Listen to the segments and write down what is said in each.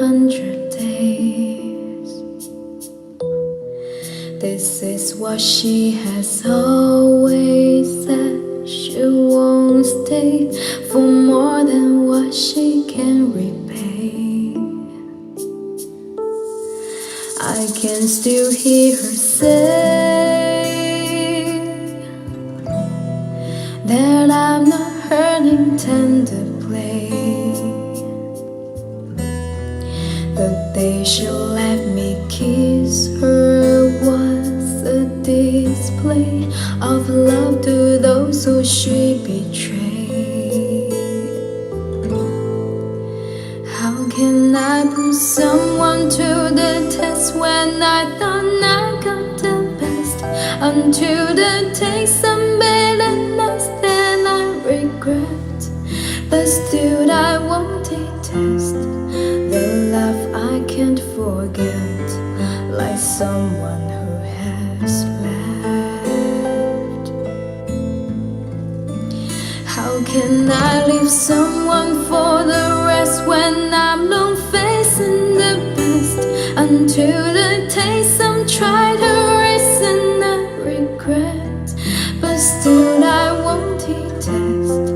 100 days. This is what she has always said. She won't stay for more than what she can repay. I can still hear her say that I'm not her intended play. The day she let me kiss her was a display of love to those who she betrayed. How can I put someone to the test when I thought I got the best? Until the taste of bitterness that I regret, but still I won't detest the love I can't forget, like someone who has left. How can I leave someone for the rest when I'm alone facing the best? Until the taste I'm trying to erase and I regret, but still I won't detest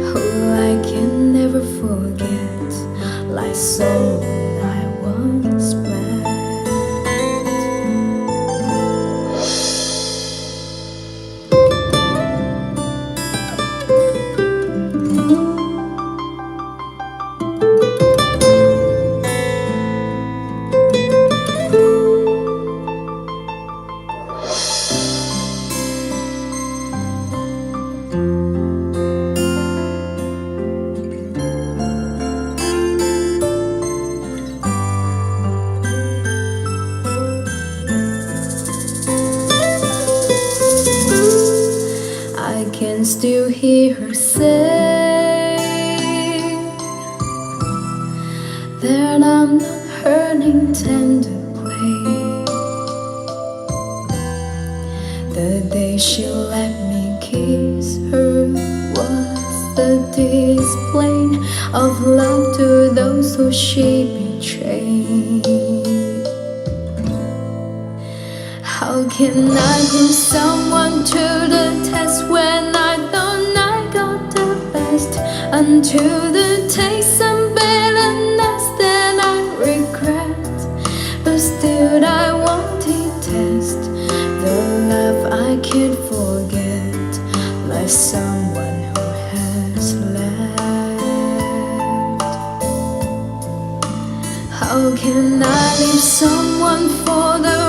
who I can never forget, like someone I once met. I can still hear her say that I'm not her intended play. The day she let me kiss her was the display of love to those who she betrayed. How can I put someone to the test when I thought I got the best? Until the taste of bitterness that I regret, but still I won't detest the love I can't forget, like someone who has left. How can I leave someone for the